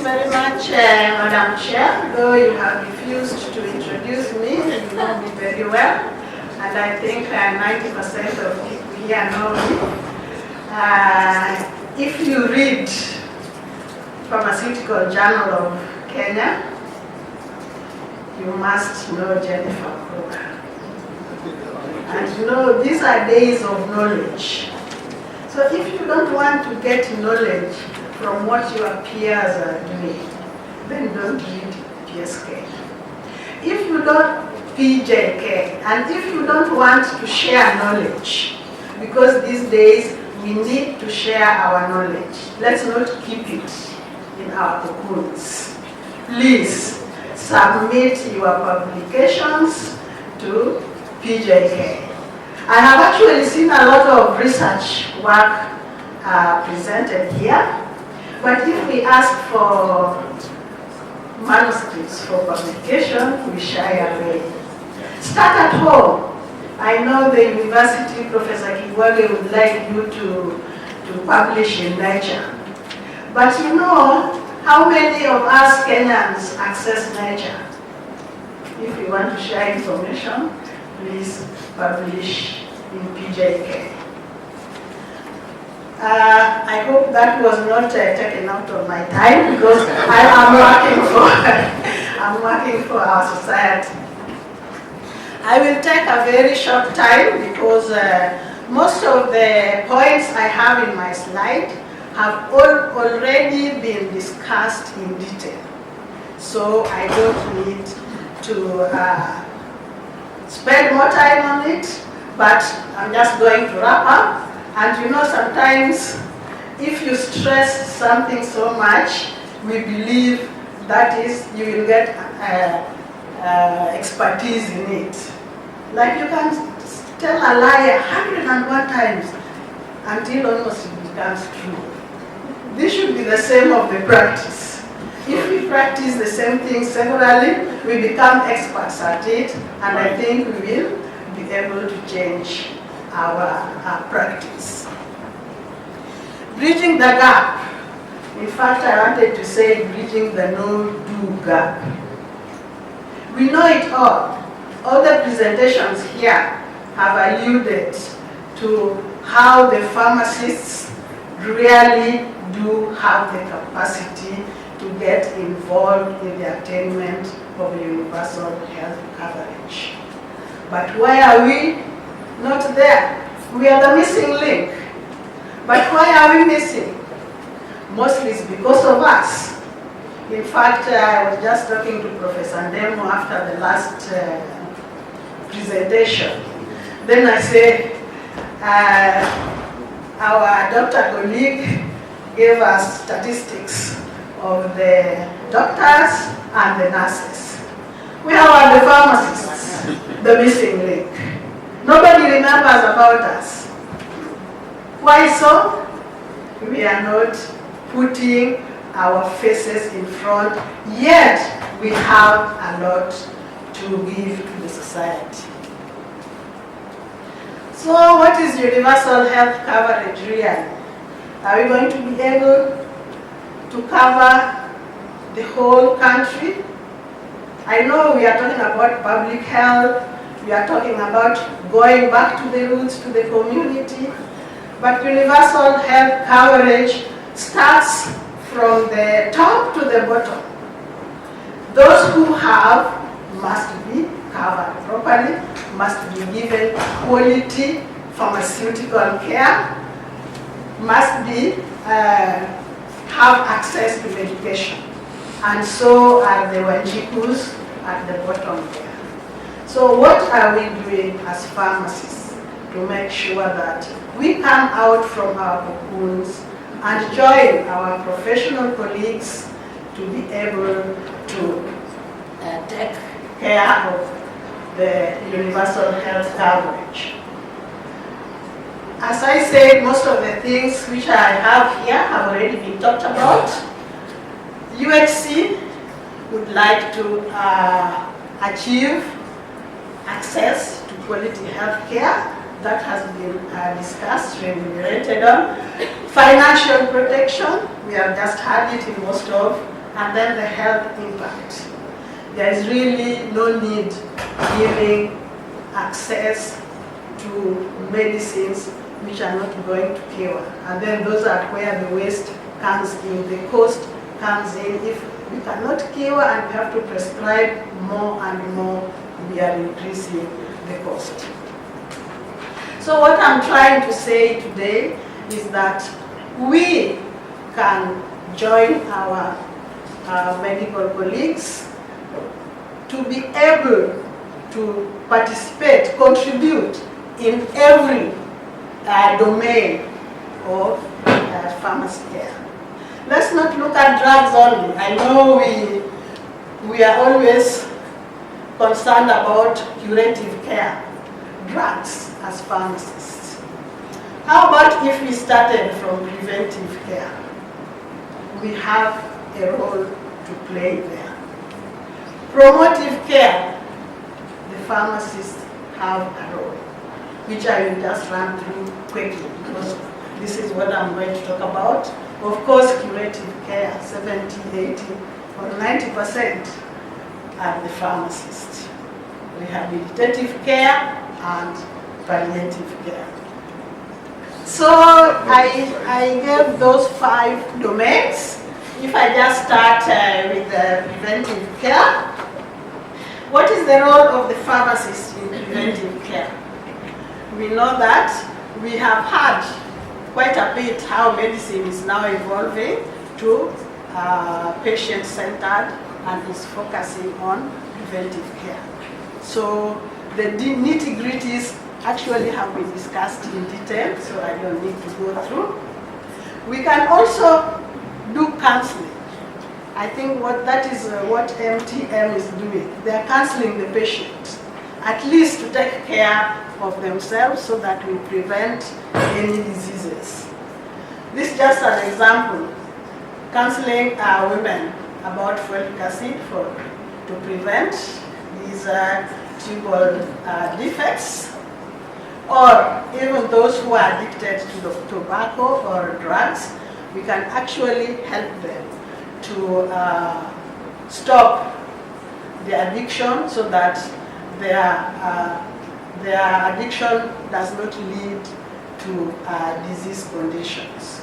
very much, Madam Chair. Though you have refused to introduce me, you know me very well. And I think 90% of people here know me. If you read Pharmaceutical Journal of Kenya, you must know Jennifer Orwa. And you know, these are days of knowledge. So if you don't want to get knowledge from what your peers are doing, then don't read PSK. If you don't PJK, and if you don't want to share knowledge, because these days we need to share our knowledge, let's not keep it in our cocoons. Please submit your publications to PJK. I have actually seen a lot of research work presented here, but if we ask for manuscripts for publication, we shy away. Start at home. I know the university, Professor Kibwage, would like you to publish in Nature. But you know, how many of us Kenyans access Nature? If you want to share information, please publish in PJK. I hope that was not taken out of my time, because I'm working for our society. I will take a very short time because most of the points I have in my slide have already been discussed in detail. So I don't need to spend more time on it, but I'm just going to wrap up. And you know, sometimes if you stress something so much, we believe that is, you will get expertise in it. Like you can tell a lie 101 times until almost it becomes true. This should be the same of the practice. If we practice the same thing severally, we become experts at it, and I think we will be able to change our practice. Bridging the gap. In fact, I wanted to say bridging the no-do gap. We know it all. All the presentations here have alluded to how the pharmacists really do have the capacity to get involved in the attainment of universal health coverage. But why are we not there? We are the missing link. But why are we missing? Mostly it's because of us. In fact, I was just talking to Professor Ndemo after the last presentation. Then I say, our doctor colleague gave us statistics of the doctors and the nurses. Where are the pharmacists? The missing link. Nobody remembers about us. Why so? We are not putting our faces in front, yet we have a lot to give to the society. So what is universal health coverage really? Are we going to be able to cover the whole country? I know we are talking about public health, we are talking about going back to the roots, to the community, but universal health coverage starts from the top to the bottom. Those who have must be covered properly, must be given quality pharmaceutical care, must be have access to medication. And so are the Wanjikus at the bottom there. So what are we doing as pharmacists to make sure that we come out from our cocoons and join our professional colleagues to be able to take care of the universal health coverage? As I said, most of the things which I have here have already been talked about. UHC would like to achieve access to quality health care. That has been discussed, remunerated on. Financial protection, we have just had it in most of and then the health impact. There is really no need giving access to medicines which are not going to cure. And then those are where the waste comes in, the cost comes in. If we cannot cure and we have to prescribe more and more, we are increasing the cost. So what I'm trying to say today is that we can join our medical colleagues to be able to participate, contribute in every domain of pharmacy care. Let's not look at drugs only. I know we are always concerned about curative care, drugs as pharmacists. How about if we started from preventive care? We have a role to play there. Promotive care, the pharmacists have a role, which I will just run through quickly because this is what I'm going to talk about. Of course, curative care, 70, 80, or 90% are the pharmacists. Rehabilitative care and palliative care. So I gave those 5 domains. If I just start with the preventive care, what is the role of the pharmacist in preventive care? We know that we have had quite a bit how medicine is now evolving to patient-centered and is focusing on preventive care. So the nitty-gritties actually have been discussed in detail, so I don't need to go through. We can also do counseling. I think that is what MTM is doing. They are counseling the patient, at least to take care of themselves so that we prevent any diseases. This is just an example. Counseling women about folic acid to prevent these tubal defects, or even those who are addicted to tobacco or drugs. We can actually help them to stop the addiction so that their addiction does not lead to disease conditions.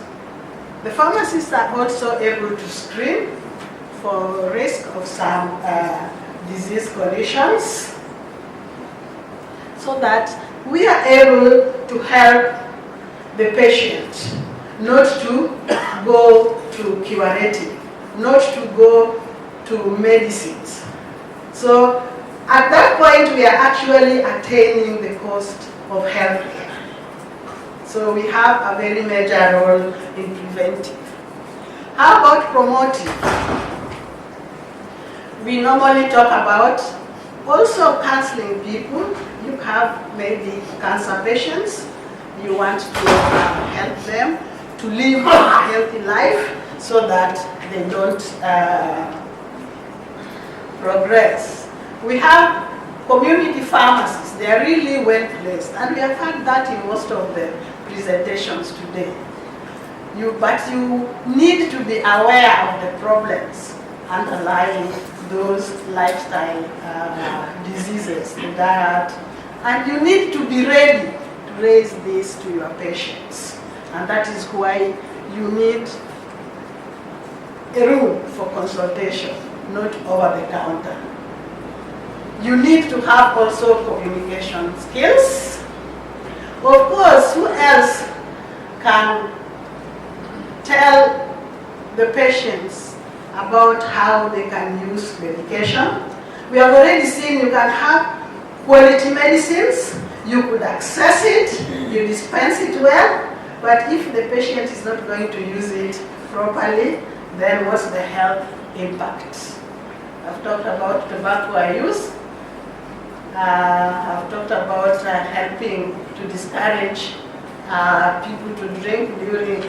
The pharmacists are also able to screen for risk of some disease conditions so that we are able to help the patient not to go to curative, not to go to medicines. So at that point, we are actually attaining the cost of healthcare. So we have a very major role in preventive. How about promotive? We normally talk about also counseling people. You have maybe cancer patients. You want to help them to live a healthy life so that they don't progress. We have community pharmacies. They are really well placed, and we have had that in most of the presentations today. But you need to be aware of the problems underlying those lifestyle diseases, the diet, and you need to be ready to raise this to your patients. And that is why you need a room for consultation, not over the counter. You need to have also communication skills. Of course, who else can tell the patients about how they can use medication? We have already seen you can have quality medicines, you could access it, you dispense it well, but if the patient is not going to use it properly, then what's the health impact? I've talked about tobacco use. I've talked about helping to discourage people to drink during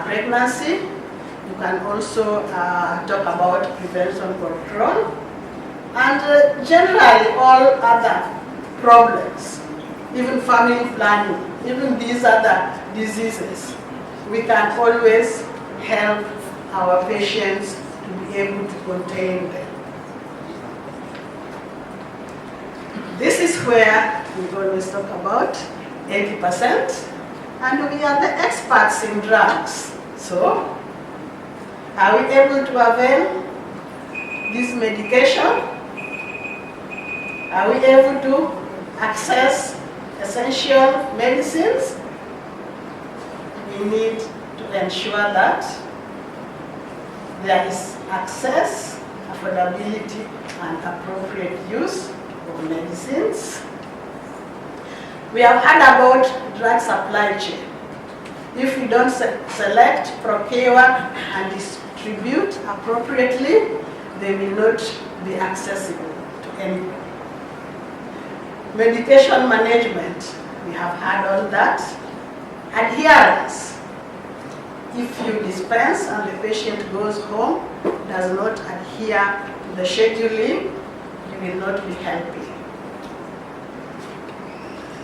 pregnancy. You can also talk about prevention control and generally all other problems, even family planning, even these other diseases. We can always help our patients to be able to contain them. This is where we always talk about 80%, and we are the experts in drugs. So, are we able to avail this medication? Are we able to access essential medicines? We need to ensure that there is access, affordability, and appropriate use of medicines. We have heard about drug supply chain. If we don't select, procure, and distribute appropriately, they will not be accessible to anyone. Medication management, we have had all that. Adherence. If you dispense and the patient goes home, does not adhere to the scheduling, you will not be helping.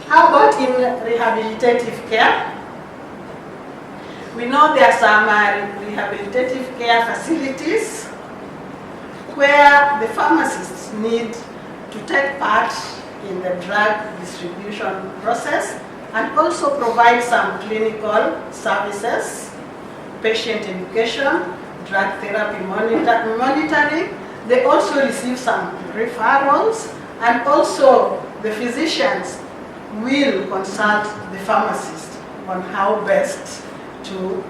How about in rehabilitative care? We know there are some rehabilitative care facilities where the pharmacists need to take part in the drug distribution process and also provide some clinical services, patient education, drug therapy monitoring. They also receive some referrals, and also the physicians will consult the pharmacist on how best to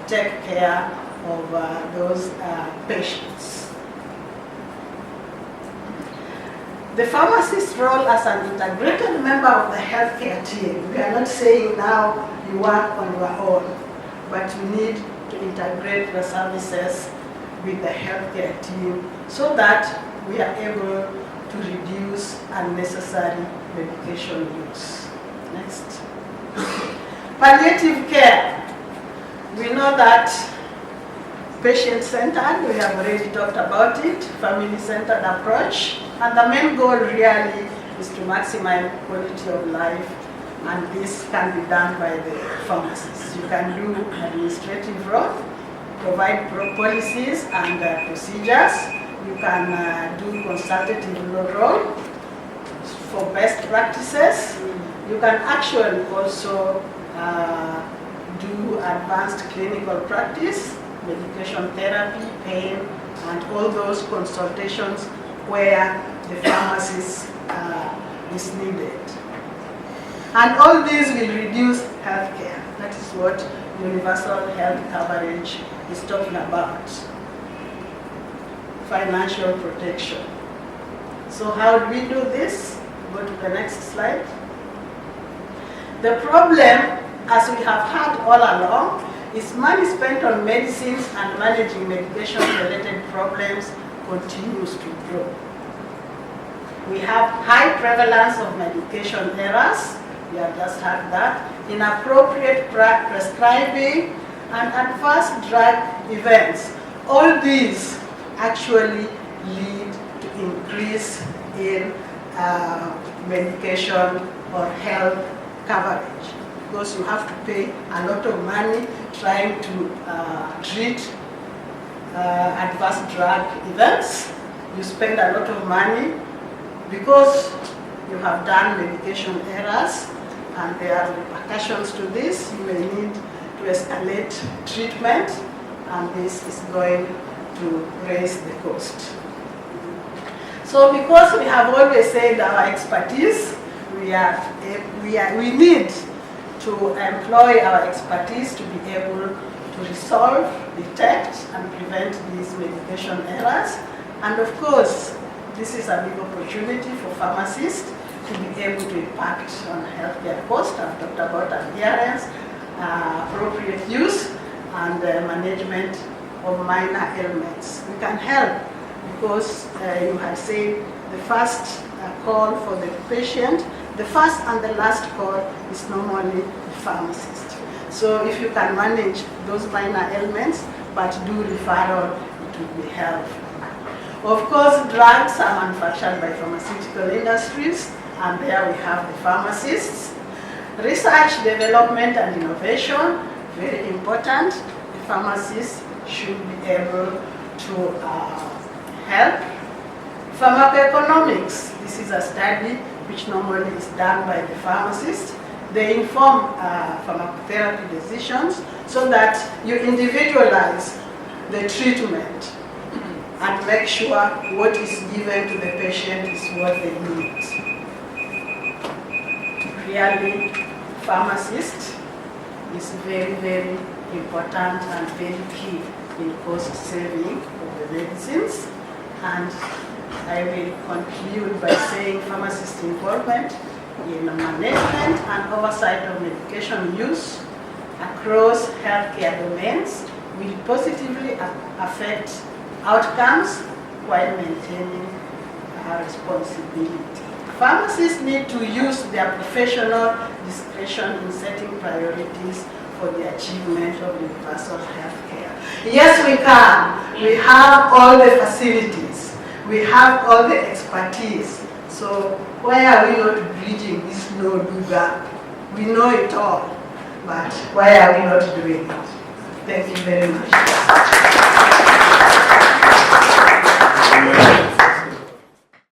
take care of those patients. The pharmacist's role as an integrated member of the healthcare team. We are not saying now you work on your own, but you need to integrate the services with the healthcare team so that we are able to reduce unnecessary medication use. Next. Palliative care. We know that patient-centered, we have already talked about it, family-centered approach, and the main goal really is to maximize quality of life, and this can be done by the pharmacist. You can do administrative role, provide policies and procedures. You can do consultative role for best practices. You can actually also do advanced clinical practice, medication therapy, pain, and all those consultations where the pharmacist is needed. And all these will reduce healthcare. That is what universal health coverage is talking about. Financial protection. So how do we do this? Go to the next slide. The problem, as we have had all along, is money spent on medicines and managing medication-related problems continues to grow. We have high prevalence of medication errors, we have just had that, inappropriate prescribing, and adverse drug events. All these actually lead to increase in medication or health coverage, because you have to pay a lot of money trying to treat adverse drug events. You spend a lot of money because you have done medication errors, and there are repercussions to this. You may need to escalate treatment, and this is going to raise the cost. So because we have always said our expertise, we need to employ our expertise to be able to resolve, detect, and prevent these medication errors. And of course, this is a big opportunity for pharmacists to be able to impact on healthcare costs. I've talked about adherence, appropriate use, and management of minor ailments. We can help because you had said the first call for the patient, the first and the last call is normally the pharmacist. So if you can manage those minor ailments but do referral, it will be helpful. Of course, drugs are manufactured by pharmaceutical industries, and there we have the pharmacists. Research, development, and innovation, very important. The pharmacists should be able to help. Pharmacoeconomics, this is a study which normally is done by the pharmacist. They inform pharmacotherapy decisions so that you individualize the treatment and make sure what is given to the patient is what they need. Really, pharmacist is very, very important and very key in cost saving of the medicines. And I will conclude by saying pharmacist involvement in management and oversight of medication use across healthcare domains will positively affect outcomes while maintaining responsibility. Pharmacists need to use their professional discretion in setting priorities for the achievement of universal health care. Yes, we can. We have all the facilities. We have all the expertise. So why are we not bridging this no-do gap? We know it all, but why are we not doing it? Thank you very much.